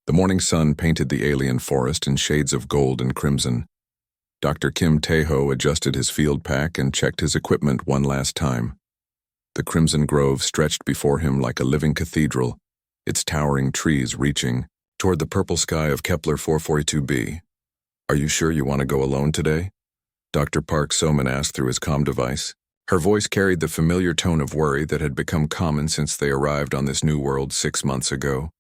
The morning sun painted the alien forest in shades of gold and crimson. Dr. Kim Tae-ho adjusted his field pack and checked his equipment one last time. The crimson grove stretched before him like a living cathedral, its towering trees reaching toward the purple sky of Kepler 442b. "Are you sure you want to go alone today?" Dr. Park Soman asked through his comm device. Her voice carried the familiar tone of worry that had become common since they arrived on this new world 6 months ago.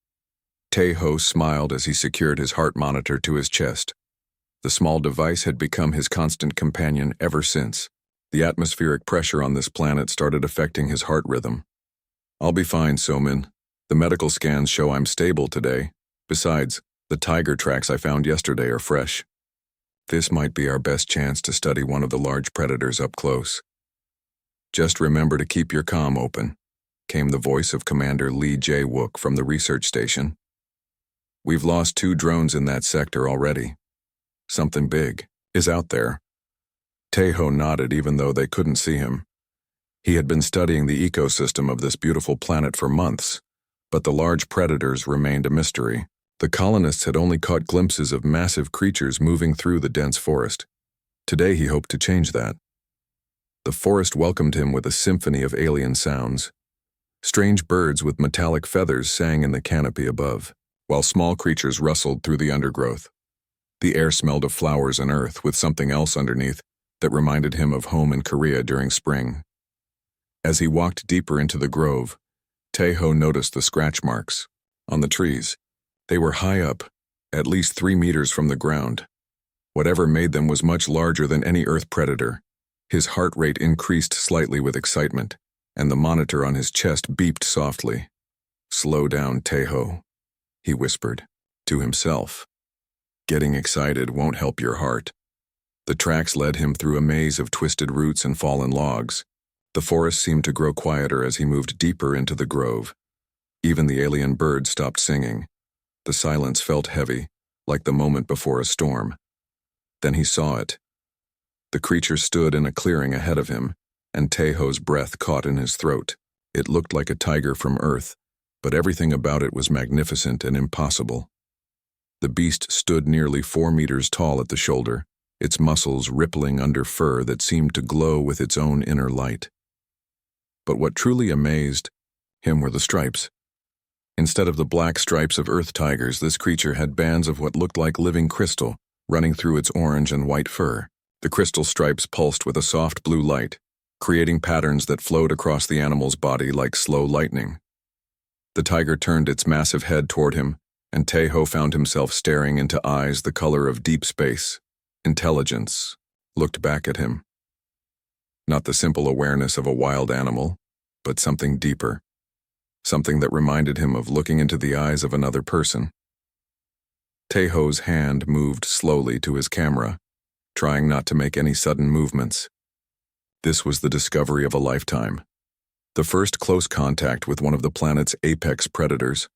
Tae-ho smiled as he secured his heart monitor to his chest. The small device had become his constant companion ever since. The atmospheric pressure on this planet started affecting his heart rhythm. "I'll be fine, Soman. The medical scans show I'm stable today. Besides, the tiger tracks I found yesterday are fresh. This might be our best chance to study one of the large predators up close." "Just remember to keep your comm open," came the voice of Commander Lee Jae-wook from the research station. "We've lost 2 drones in that sector already. Something big is out there." Tae-ho nodded even though they couldn't see him. He had been studying the ecosystem of this beautiful planet for months, but the large predators remained a mystery. The colonists had only caught glimpses of massive creatures moving through the dense forest. Today he hoped to change that. The forest welcomed him with a symphony of alien sounds. Strange birds with metallic feathers sang in the canopy above, while small creatures rustled through the undergrowth. The air smelled of flowers and earth with something else underneath that reminded him of home in Korea during spring. As he walked deeper into the grove, Tae-ho noticed the scratch marks on the trees. They were high up, at least 3 meters from the ground. Whatever made them was much larger than any Earth predator. His heart rate increased slightly with excitement, and the monitor on his chest beeped softly. "Slow down, Tae-ho," he whispered to himself. "Getting excited won't help your heart." The tracks led him through a maze of twisted roots and fallen logs. The forest seemed to grow quieter as he moved deeper into the grove. Even the alien birds stopped singing. The silence felt heavy, like the moment before a storm. Then he saw it. The creature stood in a clearing ahead of him, and Tae-ho's breath caught in his throat. It looked like a tiger from Earth, but everything about it was magnificent and impossible. The beast stood nearly 4 meters tall at the shoulder, its muscles rippling under fur that seemed to glow with its own inner light. But what truly amazed him were the stripes. Instead of the black stripes of Earth tigers, this creature had bands of what looked like living crystal running through its orange and white fur. The crystal stripes pulsed with a soft blue light, creating patterns that flowed across the animal's body like slow lightning. The tiger turned its massive head toward him, and Tae-ho found himself staring into eyes the color of deep space. Intelligence looked back at him. Not the simple awareness of a wild animal, but something deeper. Something that reminded him of looking into the eyes of another person. Tae-ho's hand moved slowly to his camera, trying not to make any sudden movements. This was the discovery of a lifetime. The first close contact with one of the planet's apex predators.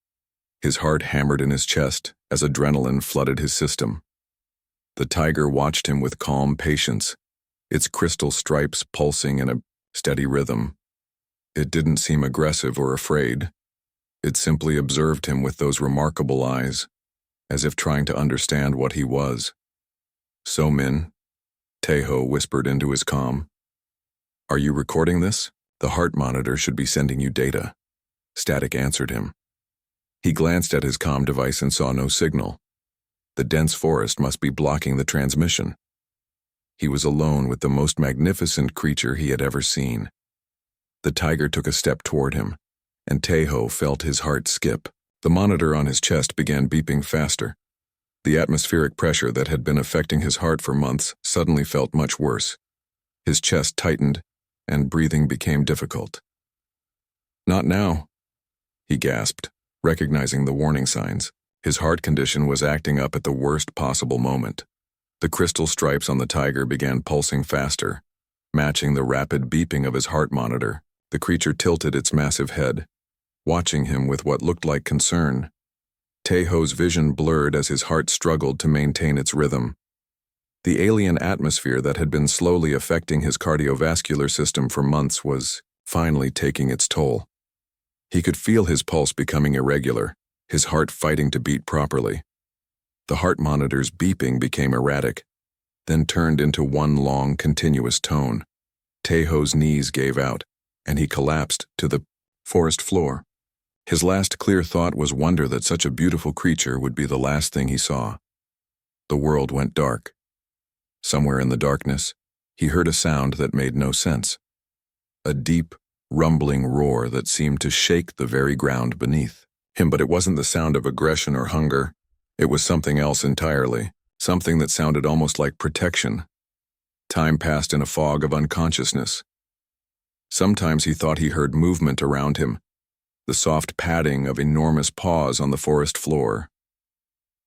His heart hammered in his chest as adrenaline flooded his system. The tiger watched him with calm patience, its crystal stripes pulsing in a steady rhythm. It didn't seem aggressive or afraid. It simply observed him with those remarkable eyes, as if trying to understand what he was. "So-min," Tae-ho whispered into his comm. "Are you recording this? The heart monitor should be sending you data." Static answered him. He glanced at his comm device and saw no signal. The dense forest must be blocking the transmission. He was alone with the most magnificent creature he had ever seen. The tiger took a step toward him, and Tae-ho felt his heart skip. The monitor on his chest began beeping faster. The atmospheric pressure that had been affecting his heart for months suddenly felt much worse. His chest tightened, and breathing became difficult. "Not now," he gasped, recognizing the warning signs. His heart condition was acting up at the worst possible moment. The crystal stripes on the tiger began pulsing faster, matching the rapid beeping of his heart monitor. The creature tilted its massive head, watching him with what looked like concern. Tae-ho's vision blurred as his heart struggled to maintain its rhythm. The alien atmosphere that had been slowly affecting his cardiovascular system for months was finally taking its toll. He could feel his pulse becoming irregular, his heart fighting to beat properly. The heart monitor's beeping became erratic, then turned into one long, continuous tone. Taeho's knees gave out, and he collapsed to the forest floor. His last clear thought was wonder that such a beautiful creature would be the last thing he saw. The world went dark. Somewhere in the darkness, he heard a sound that made no sense. A deep, rumbling roar that seemed to shake the very ground beneath him, but it wasn't the sound of aggression or hunger. It was something else entirely, something that sounded almost like protection. Time passed in a fog of unconsciousness. Sometimes he thought he heard movement around him, the soft padding of enormous paws on the forest floor.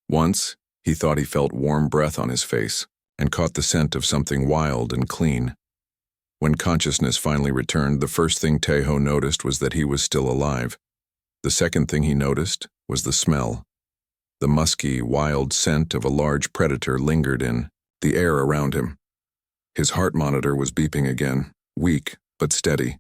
Once, he thought he felt warm breath on his face and caught the scent of something wild and clean. When consciousness finally returned, the first thing Taeho noticed was that he was still alive. The second thing he noticed was the smell. The musky, wild scent of a large predator lingered in the air around him. His heart monitor was beeping again, weak but steady.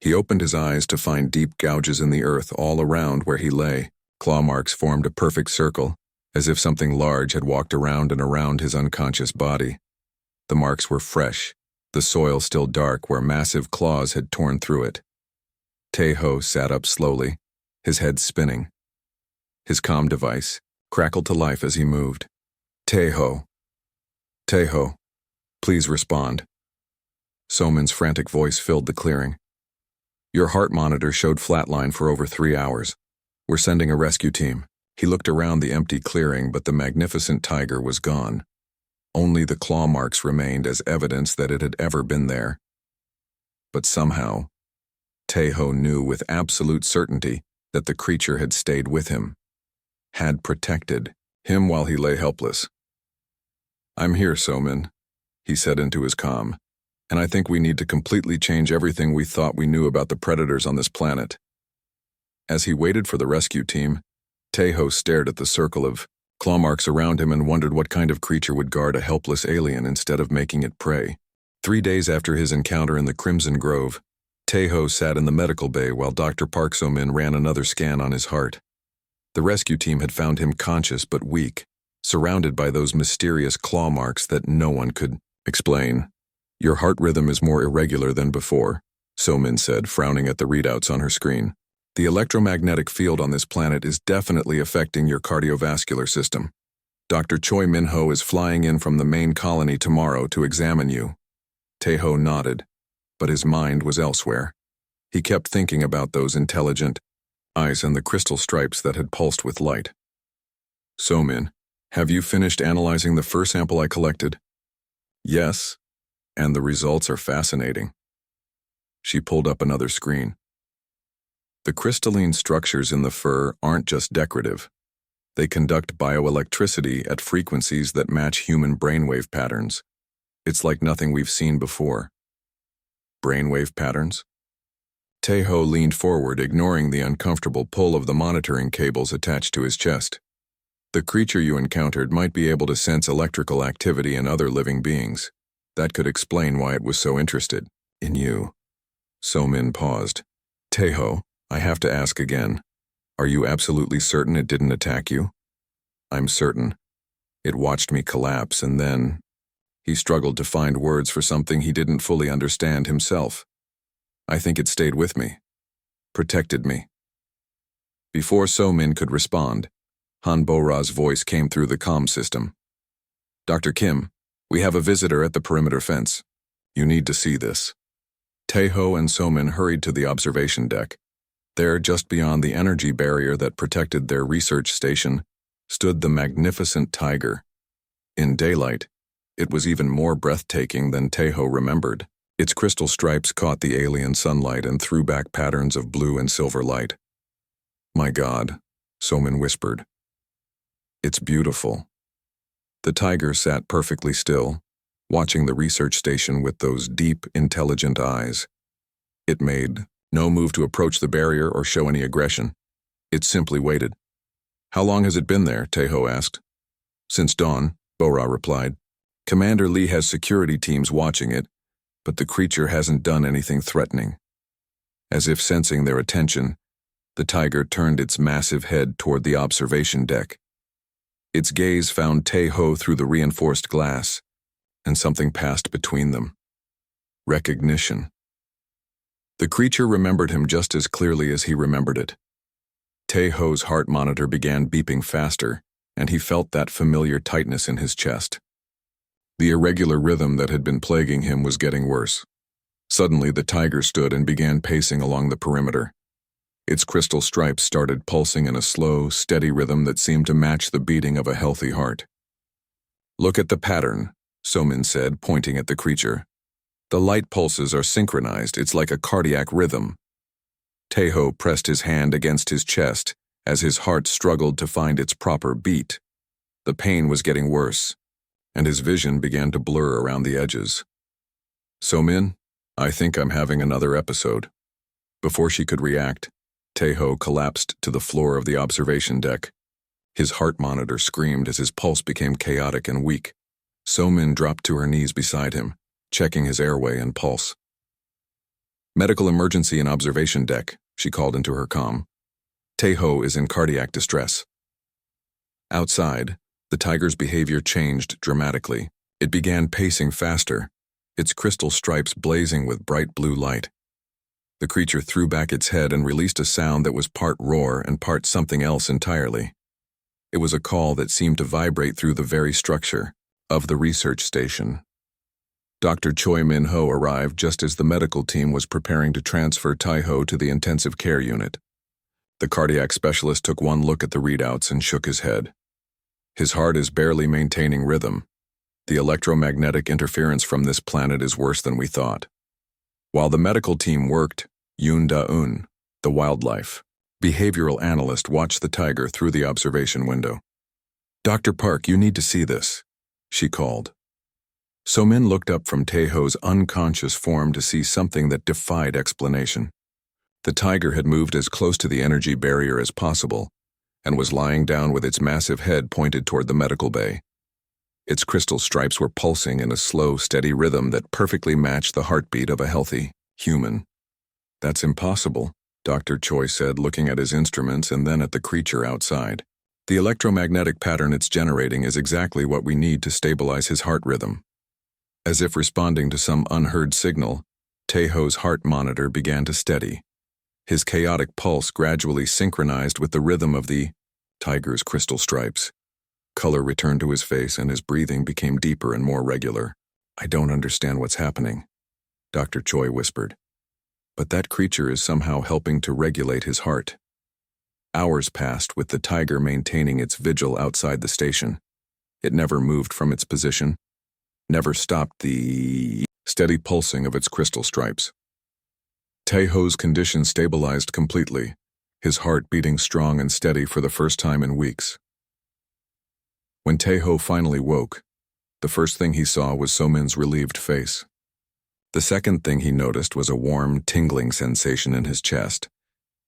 He opened his eyes to find deep gouges in the earth all around where he lay. Claw marks formed a perfect circle, as if something large had walked around and around his unconscious body. The marks were fresh, the soil still dark where massive claws had torn through it. Taeho sat up slowly, his head spinning. His comm device crackled to life as he moved. Taeho. Taeho. Please respond. Somin's frantic voice filled the clearing. Your heart monitor showed flatline for over 3 hours. We're sending a rescue team. He looked around the empty clearing, but the magnificent tiger was gone. Only the claw marks remained as evidence that it had ever been there. But somehow, Taeho knew with absolute certainty that the creature had stayed with him, had protected him while he lay helpless. I'm here, Somin, he said into his comm, and I think we need to completely change everything we thought we knew about the predators on this planet. As he waited for the rescue team, Taeho stared at the circle of claw marks around him and wondered what kind of creature would guard a helpless alien instead of making it prey. 3 days after his encounter in the Crimson Grove, Taeho sat in the medical bay while Dr. Park So-min ran another scan on his heart. The rescue team had found him conscious but weak, surrounded by those mysterious claw marks that no one could explain. Your heart rhythm is more irregular than before, So-min said, frowning at the readouts on her screen. The electromagnetic field on this planet is definitely affecting your cardiovascular system. Dr. Choi Min-ho is flying in from the main colony tomorrow to examine you. Taeho nodded, but his mind was elsewhere. He kept thinking about those intelligent eyes and the crystal stripes that had pulsed with light. So-min, have you finished analyzing the fur sample I collected? Yes, and the results are fascinating. She pulled up another screen. The crystalline structures in the fur aren't just decorative. They conduct bioelectricity at frequencies that match human brainwave patterns. It's like nothing we've seen before. Brainwave patterns? Taeho leaned forward, ignoring the uncomfortable pull of the monitoring cables attached to his chest. The creature you encountered might be able to sense electrical activity in other living beings. That could explain why it was so interested in you. So-min paused. Taeho, I have to ask again. Are you absolutely certain it didn't attack you? I'm certain. It watched me collapse, and then... He struggled to find words for something he didn't fully understand himself. I think it stayed with me. Protected me. Before So-min could respond, Han Bo-ra's voice came through the comm system. Dr. Kim, we have a visitor at the perimeter fence. You need to see this. Taeho and So-min hurried to the observation deck. There, just beyond the energy barrier that protected their research station, stood the magnificent tiger. In daylight, it was even more breathtaking than Taeho remembered. Its crystal stripes caught the alien sunlight and threw back patterns of blue and silver light. My God, So-min whispered. It's beautiful. The tiger sat perfectly still, watching the research station with those deep, intelligent eyes. It made no move to approach the barrier or show any aggression. It simply waited. How long has it been there? Taeho asked. Since dawn, Bo-ra replied. Commander Lee has security teams watching it, but the creature hasn't done anything threatening. As if sensing their attention, The tiger turned its massive head toward the observation deck. Its gaze found Tae-ho through the reinforced glass, and something passed between them. Recognition. The creature remembered him just as clearly as he remembered it. Tae-ho's heart monitor began beeping faster, and he felt that familiar tightness in his chest. The irregular rhythm that had been plaguing him was getting worse. Suddenly, the tiger stood and began pacing along the perimeter. Its crystal stripes started pulsing in a slow, steady rhythm that seemed to match the beating of a healthy heart. "Look at the pattern," Somin said, pointing at the creature. "The light pulses are synchronized. It's like a cardiac rhythm." Tae-ho pressed his hand against his chest as his heart struggled to find its proper beat. The pain was getting worse, and his vision began to blur around the edges. "Somin, I think I'm having another episode." Before she could react, Tae-ho collapsed to the floor of the observation deck. His heart monitor screamed as his pulse became chaotic and weak. Somin dropped to her knees beside him, checking his airway and pulse. "Medical emergency in observation deck," she called into her comm. "Tae-ho is in cardiac distress." Outside, the tiger's behavior changed dramatically. It began pacing faster, its crystal stripes blazing with bright blue light. The creature threw back its head and released a sound that was part roar and part something else entirely. It was a call that seemed to vibrate through the very structure of the research station. Dr. Choi Min-ho arrived just as the medical team was preparing to transfer Tae-ho to the intensive care unit. The cardiac specialist took one look at the readouts and shook his head. "His heart is barely maintaining rhythm. The electromagnetic interference from this planet is worse than we thought." While the medical team worked, Yoon Da-eun, the wildlife behavioral analyst, watched the tiger through the observation window. "Dr. Park, you need to see this," she called. Somin looked up from Tae-ho's unconscious form to see something that defied explanation. The tiger had moved as close to the energy barrier as possible and was lying down with its massive head pointed toward the medical bay. Its crystal stripes were pulsing in a slow, steady rhythm that perfectly matched the heartbeat of a healthy human. "That's impossible," Dr. Choi said, looking at his instruments and then at the creature outside. "The electromagnetic pattern it's generating is exactly what we need to stabilize his heart rhythm." As if responding to some unheard signal, Tae-ho's heart monitor began to steady. His chaotic pulse gradually synchronized with the rhythm of the tiger's crystal stripes. Color returned to his face and his breathing became deeper and more regular. "I don't understand what's happening," Dr. Choi whispered. "But that creature is somehow helping to regulate his heart." Hours passed with the tiger maintaining its vigil outside the station. It never moved from its position, never stopped the steady pulsing of its crystal stripes. Tae-ho's condition stabilized completely, his heart beating strong and steady for the first time in weeks. When Tae-ho finally woke, the first thing he saw was Somin's relieved face. The second thing he noticed was a warm, tingling sensation in his chest,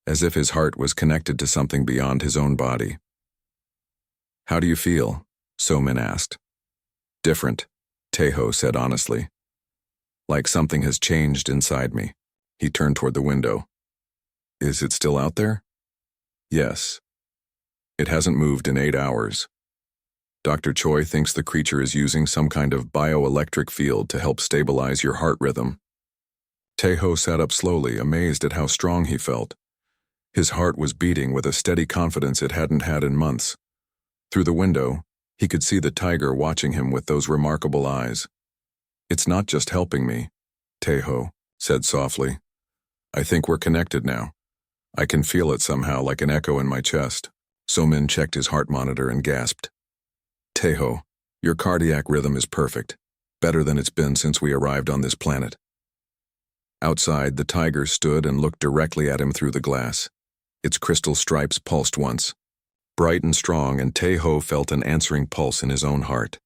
as if his heart was connected to something beyond his own body. "How do you feel?" Somin asked. "Different," Tae-ho said honestly. "Like something has changed inside me." He turned toward the window. "Is it still out there?" "Yes. It hasn't moved in 8 hours. Dr. Choi thinks the creature is using some kind of bioelectric field to help stabilize your heart rhythm." Tae-ho sat up slowly, amazed at how strong he felt. His heart was beating with a steady confidence it hadn't had in months. Through the window, he could see the tiger watching him with those remarkable eyes. "It's not just helping me," Tae-ho said softly. "I think we're connected now. I can feel it somehow, like an echo in my chest." Somin checked his heart monitor and gasped. "Tae-ho, your cardiac rhythm is perfect, better than it's been since we arrived on this planet." Outside, the tiger stood and looked directly at him through the glass. Its crystal stripes pulsed once, bright and strong, and Tae-ho felt an answering pulse in his own heart.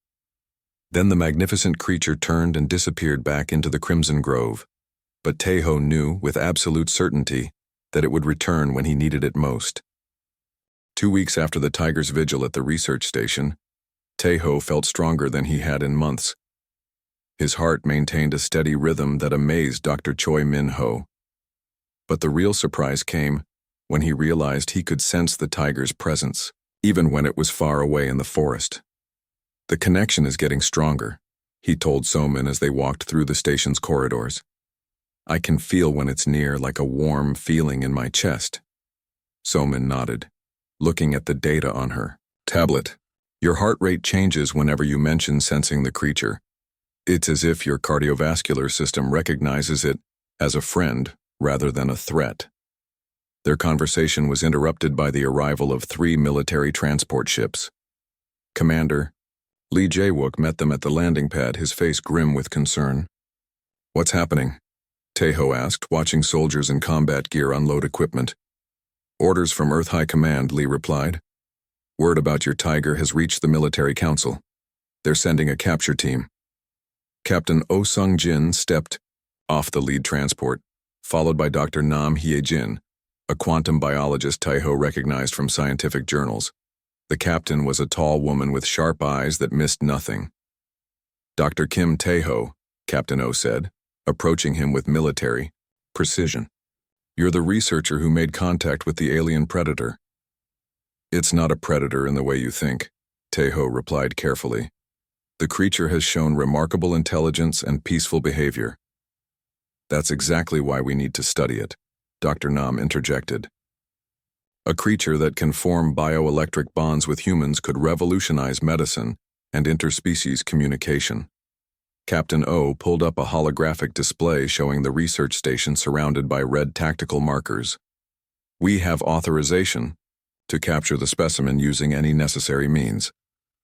Then the magnificent creature turned and disappeared back into the crimson grove. But Tae-ho knew with absolute certainty that it would return when he needed it most. 2 weeks after the tiger's vigil at the research station, Tae-ho felt stronger than he had in months. His heart maintained a steady rhythm that amazed Dr. Choi Min-ho. But the real surprise came when he realized he could sense the tiger's presence, even when it was far away in the forest. "The connection is getting stronger," he told Soman as they walked through the station's corridors. "I can feel when it's near, like a warm feeling in my chest." Soman nodded, looking at the data on her tablet. "Your heart rate changes whenever you mention sensing the creature. It's as if your cardiovascular system recognizes it as a friend rather than a threat." Their conversation was interrupted by the arrival of 3 military transport ships. Commander Lee Jae-wook met them at the landing pad, his face grim with concern. "What's happening?" Tae-ho asked, watching soldiers in combat gear unload equipment. "Orders from Earth High Command," Lee replied. "Word about your tiger has reached the military council. They're sending a capture team." Captain Oh Sung-jin stepped off the lead transport, followed by Dr. Nam Hye-jin, a quantum biologist Tae-ho recognized from scientific journals. The captain was a tall woman with sharp eyes that missed nothing. "Dr. Kim Tae-ho," Captain Oh said, approaching him with military precision. "You're the researcher who made contact with the alien predator." "It's not a predator in the way you think," Tae-ho replied carefully. "The creature has shown remarkable intelligence and peaceful behavior." "That's exactly why we need to study it," Dr. Nam interjected. "A creature that can form bioelectric bonds with humans could revolutionize medicine and interspecies communication." Captain O pulled up a holographic display showing the research station surrounded by red tactical markers. "We have authorization to capture the specimen using any necessary means.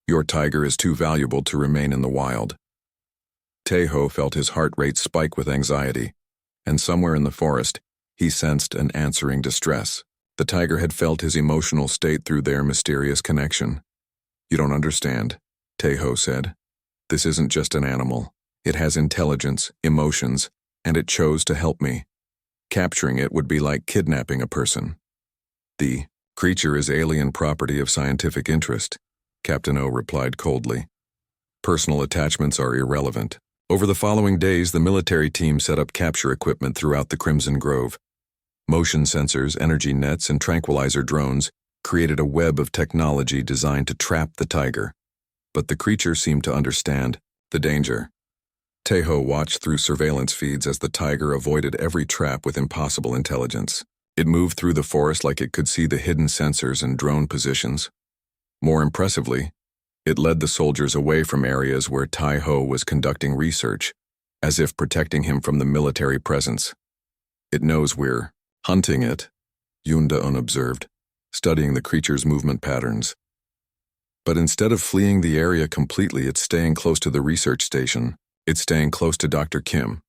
Your tiger is too valuable to remain in the wild." Tae-ho felt his heart rate spike with anxiety, and somewhere in the forest, he sensed an answering distress. The tiger had felt his emotional state through their mysterious connection. "You don't understand," Tae-ho said. "This isn't just an animal. It has intelligence, emotions, and it chose to help me. Capturing it would be like kidnapping a person." "The creature is alien property of scientific interest," Captain O replied coldly. "Personal attachments are irrelevant." Over the following days, the military team set up capture equipment throughout the Crimson Grove. Motion sensors, energy nets, and tranquilizer drones created a web of technology designed to trap the tiger. But the creature seemed to understand the danger. Tae-ho watched through surveillance feeds as the tiger avoided every trap with impossible intelligence. It moved through the forest like it could see the hidden sensors and drone positions. More impressively, it led the soldiers away from areas where Tae-ho was conducting research, as if protecting him from the military presence. "It knows we're hunting it," Yoon Da-eun observed, studying the creature's movement patterns. "But instead of fleeing the area completely, it's staying close to the research station. It's staying close to Dr. Kim."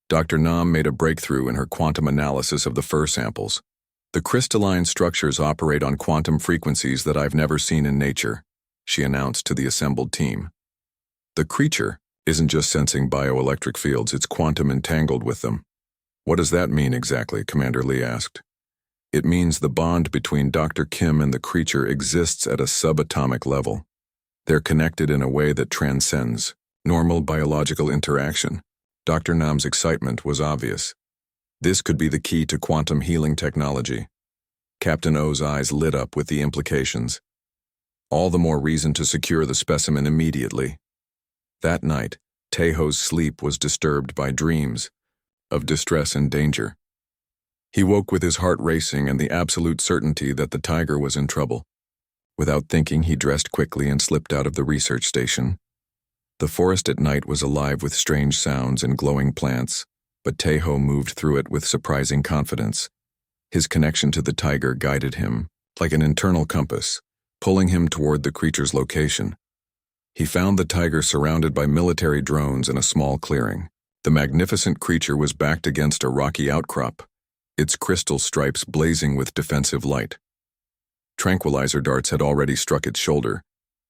Dr. Nam made a breakthrough in her quantum analysis of the fur samples. "The crystalline structures operate on quantum frequencies that I've never seen in nature," she announced to the assembled team. "The creature isn't just sensing bioelectric fields, it's quantum entangled with them." "What does that mean exactly?" Commander Lee asked. "It means the bond between Dr. Kim and the creature exists at a subatomic level. They're connected in a way that transcends normal biological interaction." Dr. Nam's excitement was obvious. This could be the key to quantum healing technology. Captain O's eyes lit up with the implications. All the more reason to secure the specimen immediately. That night, Tae-ho's sleep was disturbed by dreams of distress and danger. He woke with his heart racing and the absolute certainty that the tiger was in trouble. Without thinking, he dressed quickly and slipped out of the research station. The forest at night was alive with strange sounds and glowing plants, but Tae-ho moved through it with surprising confidence. His connection to the tiger guided him, like an internal compass, pulling him toward the creature's location. He found the tiger surrounded by military drones in a small clearing. The magnificent creature was backed against a rocky outcrop, its crystal stripes blazing with defensive light. Tranquilizer darts had already struck its shoulder,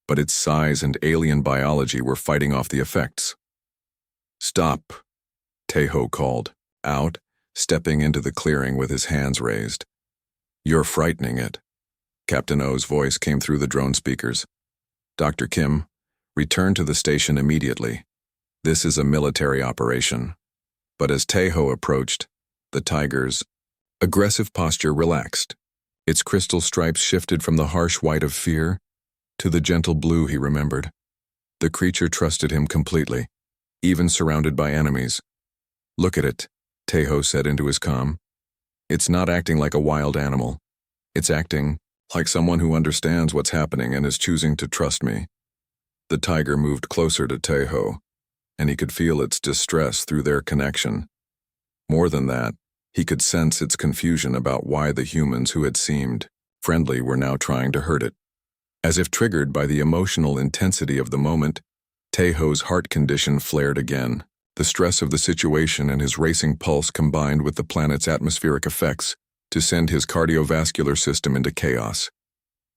but its size and alien biology were fighting off the effects. "Stop," Tae-ho called, out, stepping into the clearing with his hands raised. "You're frightening it." Captain O's voice came through the drone speakers. "Dr. Kim, return to the station immediately. This is a military operation." But as Tae-ho approached, the tiger's aggressive posture relaxed. Its crystal stripes shifted from the harsh white of fear to the gentle blue he remembered. The creature trusted him completely, even surrounded by enemies. "Look at it," Tejo said into his calm. "It's not acting like a wild animal. It's acting like someone who understands what's happening and is choosing to trust me." The tiger moved closer to Tejo, and he could feel its distress through their connection. More than that, he could sense its confusion about why the humans who had seemed friendly were now trying to hurt it. As if triggered by the emotional intensity of the moment, Tejo's heart condition flared again. The stress of the situation and his racing pulse combined with the planet's atmospheric effects to send his cardiovascular system into chaos.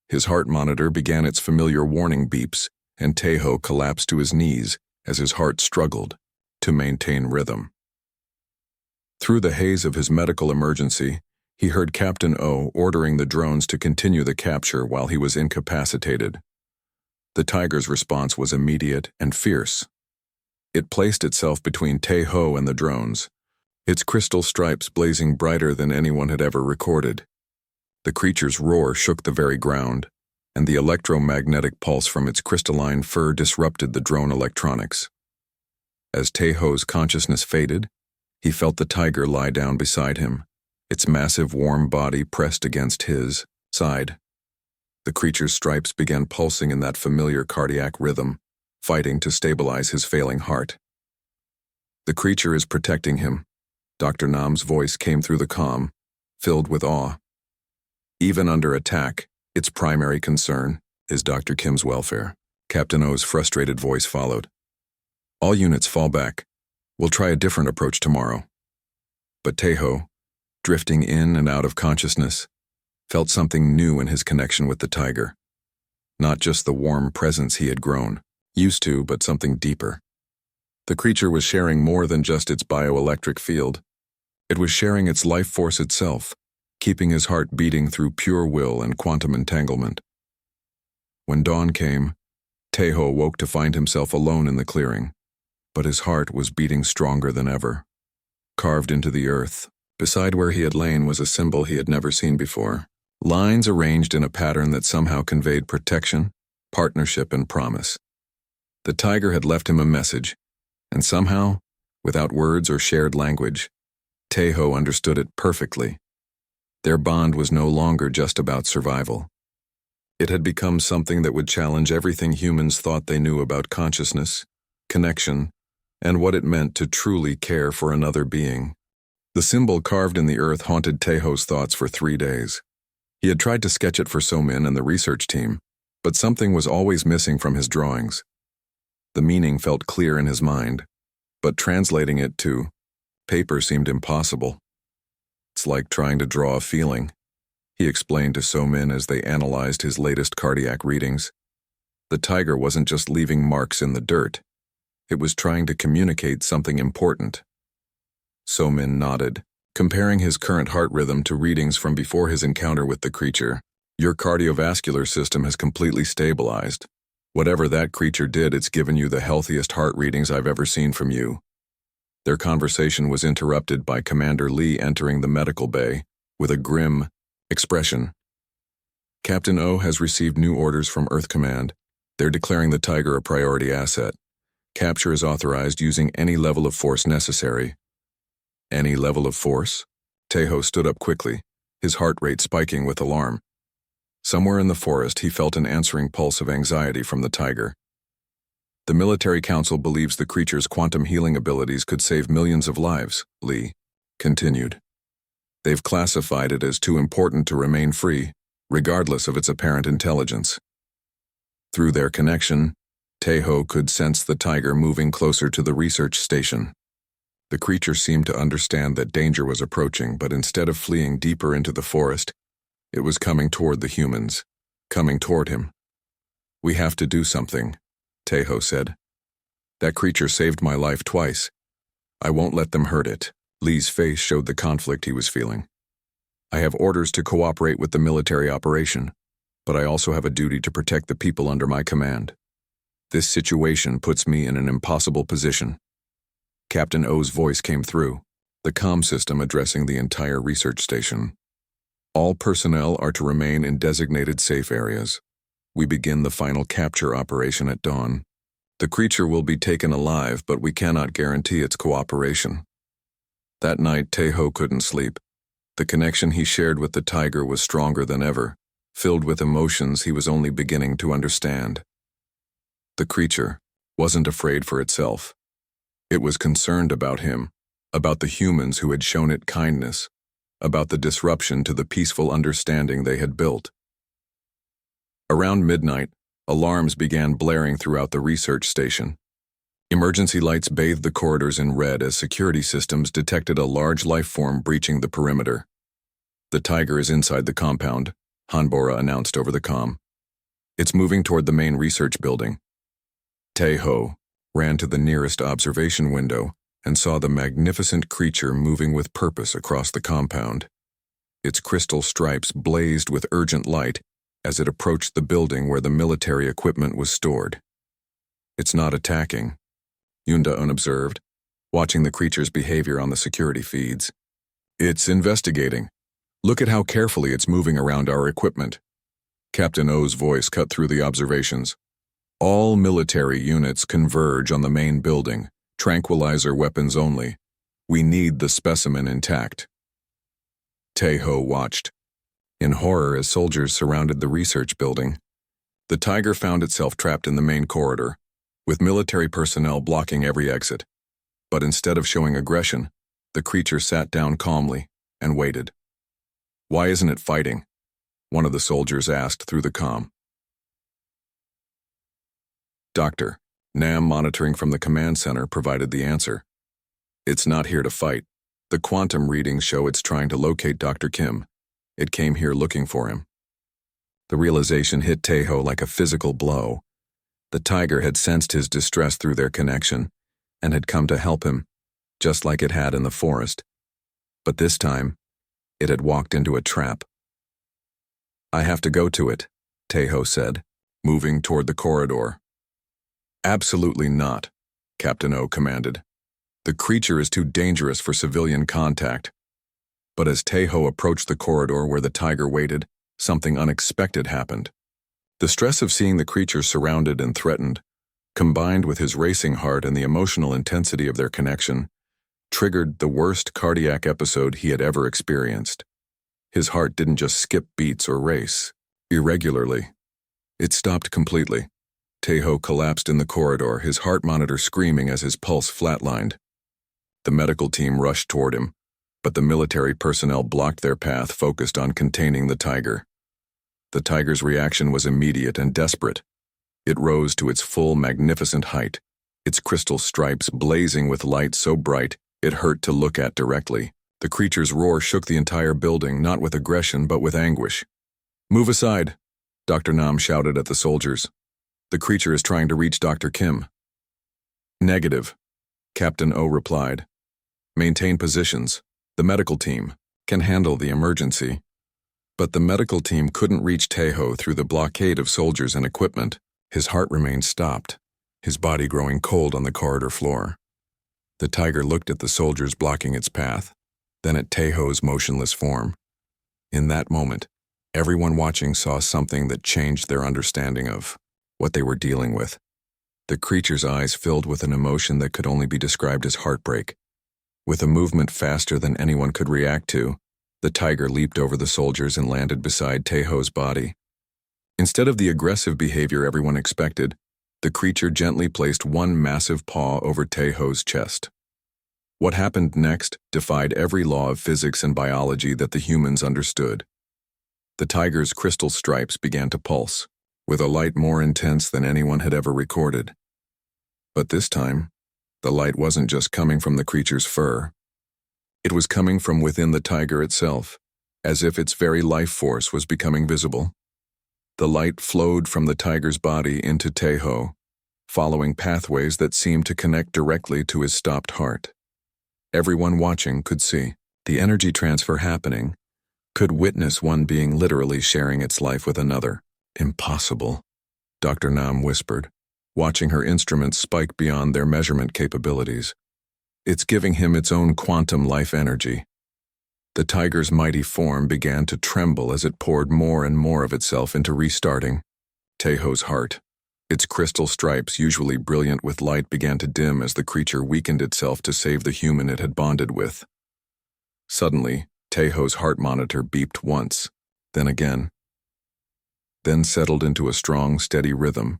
His heart monitor began its familiar warning beeps, and Tejo collapsed to his knees as his heart struggled to maintain rhythm. Through the haze of his medical emergency, he heard Captain O ordering the drones to continue the capture while he was incapacitated. The tiger's response was immediate and fierce. It placed itself between Tejo and the drones, its crystal stripes blazing brighter than anyone had ever recorded. The creature's roar shook the very ground, and the electromagnetic pulse from its crystalline fur disrupted the drone electronics. As Tejo's consciousness faded, he felt the tiger lie down beside him, its massive warm body pressed against his side. The creature's stripes began pulsing in that familiar cardiac rhythm, fighting to stabilize his failing heart. "The creature is protecting him," Dr. Nam's voice came through the comm, filled with awe. "Even under attack, its primary concern is Dr. Kim's welfare." Captain O's frustrated voice followed. "All units fall back. We'll try a different approach tomorrow." But Tejo, drifting in and out of consciousness, felt something new in his connection with the tiger. Not just the warm presence he had grown used to, but something deeper. The creature was sharing more than just its bioelectric field. It was sharing its life force itself, keeping his heart beating through pure will and quantum entanglement. When dawn came, Tejo woke to find himself alone in the clearing, but his heart was beating stronger than ever. Carved into the earth, beside where he had lain was a symbol he had never seen before. Lines arranged in a pattern that somehow conveyed protection, partnership, and promise. The tiger had left him a message, and somehow, without words or shared language, Tejo understood it perfectly. Their bond was no longer just about survival. It had become something that would challenge everything humans thought they knew about consciousness, connection, and what it meant to truly care for another being. The symbol carved in the earth haunted Tejo's thoughts for 3 days. He had tried to sketch it for Somin and the research team, but something was always missing from his drawings. The meaning felt clear in his mind, but translating it to paper seemed impossible. "It's like trying to draw a feeling," he explained to Somin as they analyzed his latest cardiac readings. The tiger wasn't just leaving marks in the dirt. It was trying to communicate something important. Somin nodded, comparing his current heart rhythm to readings from before his encounter with the creature. "Your cardiovascular system has completely stabilized. Whatever that creature did, it's given you the healthiest heart readings I've ever seen from you." Their conversation was interrupted by Commander Lee entering the medical bay with a grim expression. "Captain O has received new orders from Earth Command. They're declaring the tiger a priority asset. Capture is authorized using any level of force necessary." "Any level of force?" Tejo stood up quickly, his heart rate spiking with alarm. Somewhere in the forest, he felt an answering pulse of anxiety from the tiger. "The military council believes the creature's quantum healing abilities could save millions of lives," Lee continued. "They've classified it as too important to remain free, regardless of its apparent intelligence." Through their connection, Tejo could sense the tiger moving closer to the research station. The creature seemed to understand that danger was approaching, but instead of fleeing deeper into the forest, it was coming toward the humans, coming toward him. "We have to do something," Tejo said. "That creature saved my life twice. I won't let them hurt it." Lee's face showed the conflict he was feeling. "I have orders to cooperate with the military operation, but I also have a duty to protect the people under my command. This situation puts me in an impossible position." Captain O's voice came through. the comm system addressing the entire research station. All personnel are to remain in designated safe areas. We begin the final capture operation at dawn. The creature will be taken alive, but we cannot guarantee its cooperation. That night, Taeho couldn't sleep. The connection he shared with the tiger was stronger than ever, filled with emotions he was only beginning to understand. The creature wasn't afraid for itself. It was concerned about him, about the humans who had shown it kindness, about the disruption to the peaceful understanding they had built. Around midnight, alarms began blaring throughout the research station. Emergency lights bathed the corridors in red as security systems detected a large life form breaching the perimeter. "The tiger is inside the compound," Hanbora announced over the comm. "It's moving toward the main research building." Taeho ran to the nearest observation window and saw the magnificent creature moving with purpose across the compound. Its crystal stripes blazed with urgent light as it approached the building where the military equipment was stored. "It's not attacking," Yunda observed, watching the creature's behavior on the security feeds. "It's investigating. Look at how carefully it's moving around our equipment." Captain O's voice cut through the observations. "All military units converge on the main building, tranquilizer weapons only. We need the specimen intact." Taeho watched in horror as soldiers surrounded the research building. The tiger found itself trapped in the main corridor, with military personnel blocking every exit. But instead of showing aggression, the creature sat down calmly and waited. "Why isn't it fighting?" one of the soldiers asked through the comm. Dr. Nam, monitoring from the command center, provided the answer. "It's not here to fight. The quantum readings show it's trying to locate Dr. Kim. It came here looking for him." The realization hit Taeho like a physical blow. The tiger had sensed his distress through their connection and had come to help him, just like it had in the forest. But this time, it had walked into a trap. "I have to go to it," Taeho said, moving toward the corridor. "Absolutely not," Captain O commanded. "The creature is too dangerous for civilian contact." But as Taeho approached the corridor where the tiger waited, something unexpected happened. The stress of seeing the creature surrounded and threatened, combined with his racing heart and the emotional intensity of their connection, triggered the worst cardiac episode he had ever experienced. His heart didn't just skip beats or race irregularly. It stopped completely. Taeho collapsed in the corridor, his heart monitor screaming as his pulse flatlined. The medical team rushed toward him, but the military personnel blocked their path, focused on containing the tiger. The tiger's reaction was immediate and desperate. It rose to its full, magnificent height, its crystal stripes blazing with light so bright it hurt to look at directly. The creature's roar shook the entire building, not with aggression but with anguish. "Move aside," Dr. Nam shouted at the soldiers. "The creature is trying to reach Dr. Kim." "Negative," Captain O replied. "Maintain positions. The medical team can handle the emergency." But the medical team couldn't reach Taeho through the blockade of soldiers and equipment. His heart remained stopped, his body growing cold on the corridor floor. The tiger looked at the soldiers blocking its path, then at Taeho's motionless form. In that moment, everyone watching saw something that changed their understanding of what they were dealing with. The creature's eyes filled with an emotion that could only be described as heartbreak. With a movement faster than anyone could react to, the tiger leaped over the soldiers and landed beside Taeho's body. Instead of the aggressive behavior everyone expected, the creature gently placed one massive paw over Taeho's chest. What happened next defied every law of physics and biology that the humans understood. The tiger's crystal stripes began to pulse, with a light more intense than anyone had ever recorded. But this time, the light wasn't just coming from the creature's fur. It was coming from within the tiger itself, as if its very life force was becoming visible. The light flowed from the tiger's body into Taeho, following pathways that seemed to connect directly to his stopped heart. Everyone watching could see the energy transfer happening, could witness one being literally sharing its life with another. "Impossible," Dr. Nam whispered, watching her instruments spike beyond their measurement capabilities. It's giving him its own quantum life energy. The tiger's mighty form began to tremble as it poured more and more of itself into restarting. Tejo's heart, its crystal stripes usually brilliant with light, began to dim as the creature weakened itself to save the human it had bonded with. Suddenly, Tejo's heart monitor beeped once, then again, then settled into a strong, steady rhythm.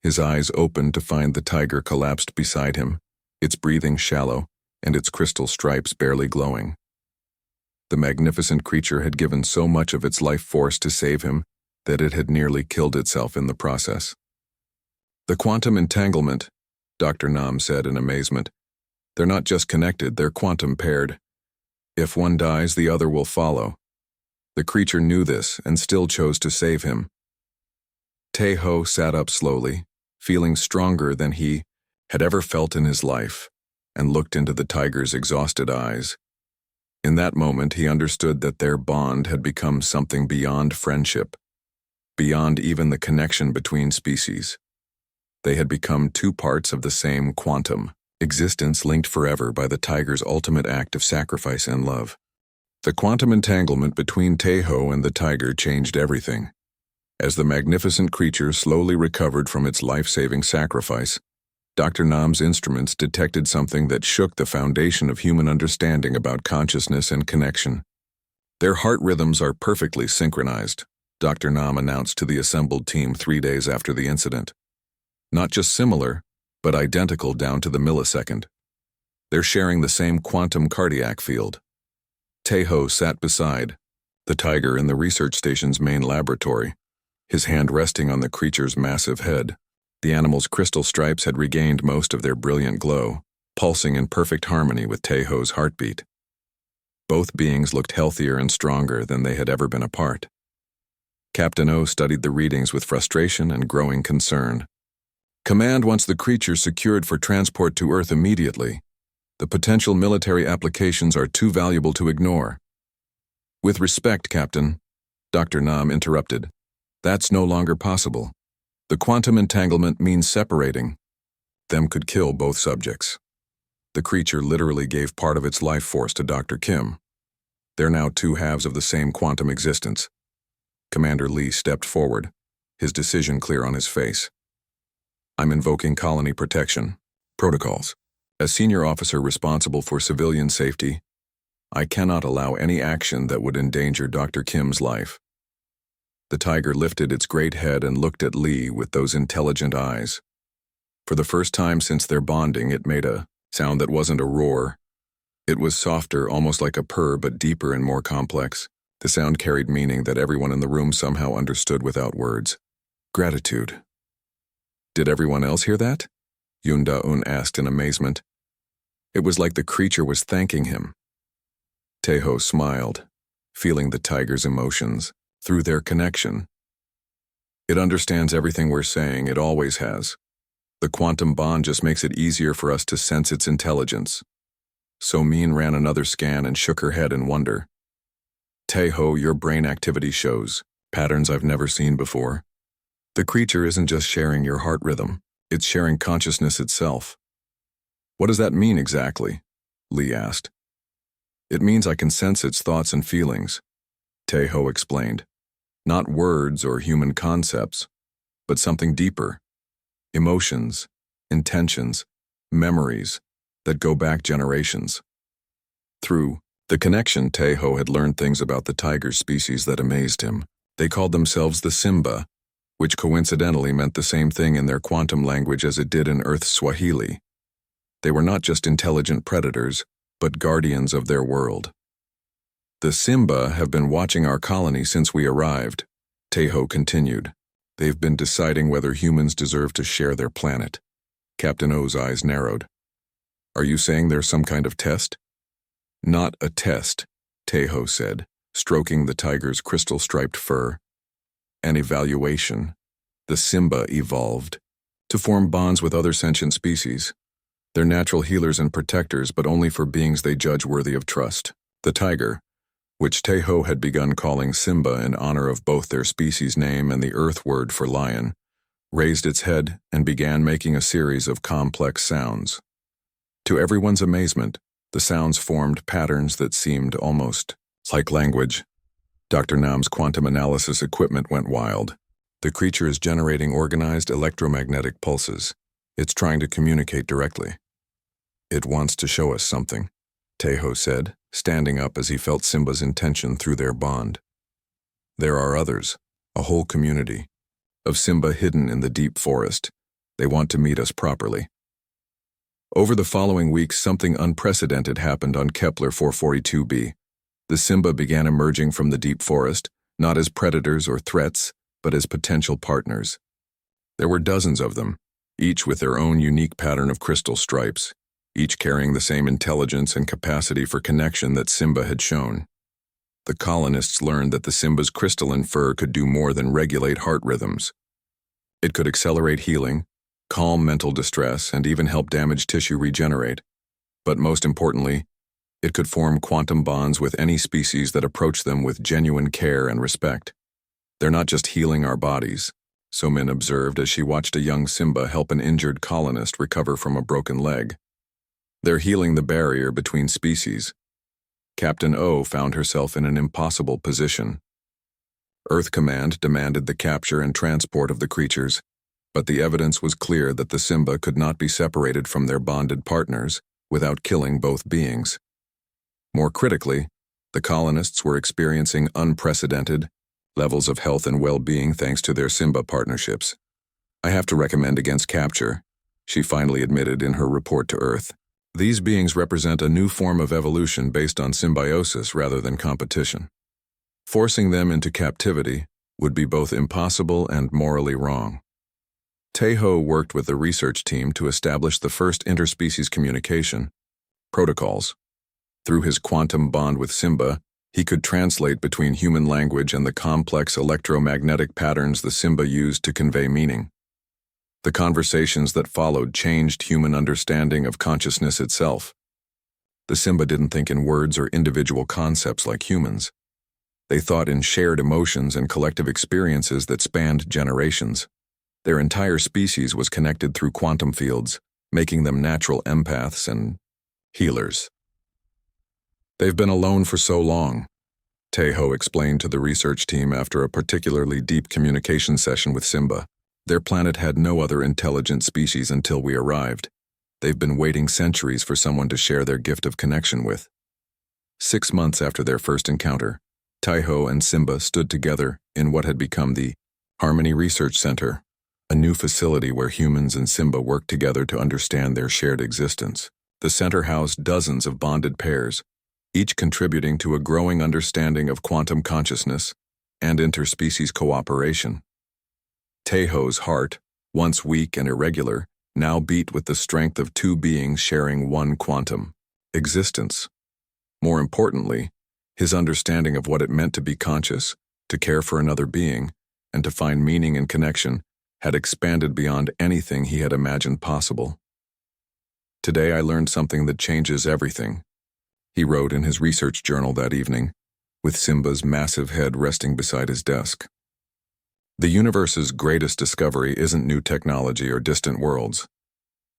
His eyes opened to find the tiger collapsed beside him, its breathing shallow and its crystal stripes barely glowing. The magnificent creature had given so much of its life force to save him that it had nearly killed itself in the process. The quantum entanglement, Dr. Nam said in amazement. They're not just connected, they're quantum paired. If one dies, the other will follow. The creature knew this and still chose to save him. Tejo sat up slowly, feeling stronger than he had ever felt in his life, and looked into the tiger's exhausted eyes. In that moment, he understood that their bond had become something beyond friendship, beyond even the connection between species. They had become two parts of the same quantum, existence linked forever by the tiger's ultimate act of sacrifice and love. The quantum entanglement between Tejo and the tiger changed everything. As the magnificent creature slowly recovered from its life-saving sacrifice, Dr. Nam's instruments detected something that shook the foundation of human understanding about consciousness and connection. Their heart rhythms are perfectly synchronized, Dr. Nam announced to the assembled team 3 days after the incident. Not just similar, but identical down to the millisecond. They're sharing the same quantum cardiac field. Tejo sat beside the tiger in the research station's main laboratory, his hand resting on the creature's massive head. The animal's crystal stripes had regained most of their brilliant glow, pulsing in perfect harmony with Tejo's heartbeat. Both beings looked healthier and stronger than they had ever been apart. Captain O studied the readings with frustration and growing concern. Command wants the creature secured for transport to Earth immediately. The potential military applications are too valuable to ignore. With respect, Captain, Dr. Nam interrupted. That's no longer possible. The quantum entanglement means separating. Them could kill both subjects. The creature literally gave part of its life force to Dr. Kim. They're now two halves of the same quantum existence. Commander Lee stepped forward, his decision clear on his face. I'm invoking colony protection protocols. As senior officer responsible for civilian safety, I cannot allow any action that would endanger Dr. Kim's life. The tiger lifted its great head and looked at Lee with those intelligent eyes. For the first time since their bonding, it made a sound that wasn't a roar. It was softer, almost like a purr, but deeper and more complex. The sound carried meaning that everyone in the room somehow understood without words. Gratitude. Did everyone else hear that? Yoon Da-un asked in amazement. It was like the creature was thanking him. Tejo smiled, feeling the tiger's emotions through their connection. It understands everything we're saying, it always has. The quantum bond just makes it easier for us to sense its intelligence. So Min ran another scan and shook her head in wonder. Tejo, your brain activity shows patterns I've never seen before. The creature isn't just sharing your heart rhythm, it's sharing consciousness itself. What does that mean exactly? Lee asked. It means I can sense its thoughts and feelings, Tejo explained. Not words or human concepts, but something deeper. Emotions, intentions, memories that go back generations. Through the connection, Tejo had learned things about the tiger species that amazed him. They called themselves the Simba, which coincidentally meant the same thing in their quantum language as it did in Earth's Swahili. They were not just intelligent predators, but guardians of their world. The Simba have been watching our colony since we arrived, Tejo continued. They've been deciding whether humans deserve to share their planet. Captain O's eyes narrowed. Are you saying there's some kind of test? Not a test, Tejo said, stroking the tiger's crystal-striped fur. An evaluation. The Simba evolved to form bonds with other sentient species. They're natural healers and protectors, but only for beings they judge worthy of trust. The tiger, which Tejo had begun calling Simba in honor of both their species name and the Earth word for lion, raised its head and began making a series of complex sounds. To everyone's amazement, the sounds formed patterns that seemed almost like language. Dr. Nam's quantum analysis equipment went wild. The creature is generating organized electromagnetic pulses. It's trying to communicate directly. It wants to show us something, Tejo said, standing up as he felt Simba's intention through their bond. There are others, a whole community, of Simba hidden in the deep forest. They want to meet us properly. Over the following weeks, something unprecedented happened on Kepler 442b. The Simba began emerging from the deep forest, not as predators or threats, but as potential partners. There were dozens of them, each with their own unique pattern of crystal stripes, each carrying the same intelligence and capacity for connection that Simba had shown. The colonists learned that the Simba's crystalline fur could do more than regulate heart rhythms. It could accelerate healing, calm mental distress, and even help damaged tissue regenerate. But most importantly, it could form quantum bonds with any species that approach them with genuine care and respect. They're not just healing our bodies, Somin observed as she watched a young Simba help an injured colonist recover from a broken leg. They're healing the barrier between species. Captain O found herself in an impossible position. Earth Command demanded the capture and transport of the creatures, but the evidence was clear that the Simba could not be separated from their bonded partners without killing both beings. More critically, the colonists were experiencing unprecedented levels of health and well-being thanks to their Simba partnerships. I have to recommend against capture, she finally admitted in her report to Earth. These beings represent a new form of evolution based on symbiosis rather than competition. Forcing them into captivity would be both impossible and morally wrong. Tejo worked with the research team to establish the first interspecies communication protocols. Through his quantum bond with Simba, he could translate between human language and the complex electromagnetic patterns the Simba used to convey meaning. The conversations that followed changed human understanding of consciousness itself. The Simba didn't think in words or individual concepts like humans. They thought in shared emotions and collective experiences that spanned generations. Their entire species was connected through quantum fields, making them natural empaths and healers. They've been alone for so long, Tejo explained to the research team after a particularly deep communication session with Simba. Their planet had no other intelligent species until we arrived. They've been waiting centuries for someone to share their gift of connection with. 6 months after their first encounter, Tejo and Simba stood together in what had become the Harmony Research Center, a new facility where humans and Simba worked together to understand their shared existence. The center housed dozens of bonded pairs, each contributing to a growing understanding of quantum consciousness and interspecies cooperation. Tejo's heart, once weak and irregular, now beat with the strength of two beings sharing one quantum existence. More importantly, his understanding of what it meant to be conscious, to care for another being, and to find meaning and connection had expanded beyond anything he had imagined possible. Today I learned something that changes everything, he wrote in his research journal that evening, with Simba's massive head resting beside his desk. The universe's greatest discovery isn't new technology or distant worlds.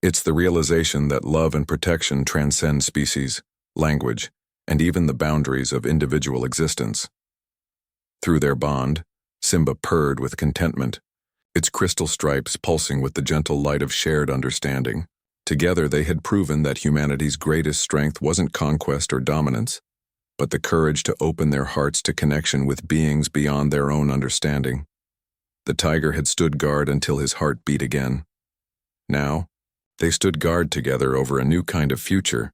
It's the realization that love and protection transcend species, language, and even the boundaries of individual existence. Through their bond, Simba purred with contentment, its crystal stripes pulsing with the gentle light of shared understanding. Together they had proven that humanity's greatest strength wasn't conquest or dominance, but the courage to open their hearts to connection with beings beyond their own understanding. The tiger had stood guard until his heart beat again. Now, they stood guard together over a new kind of future,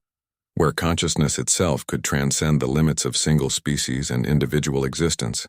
where consciousness itself could transcend the limits of single species and individual existence.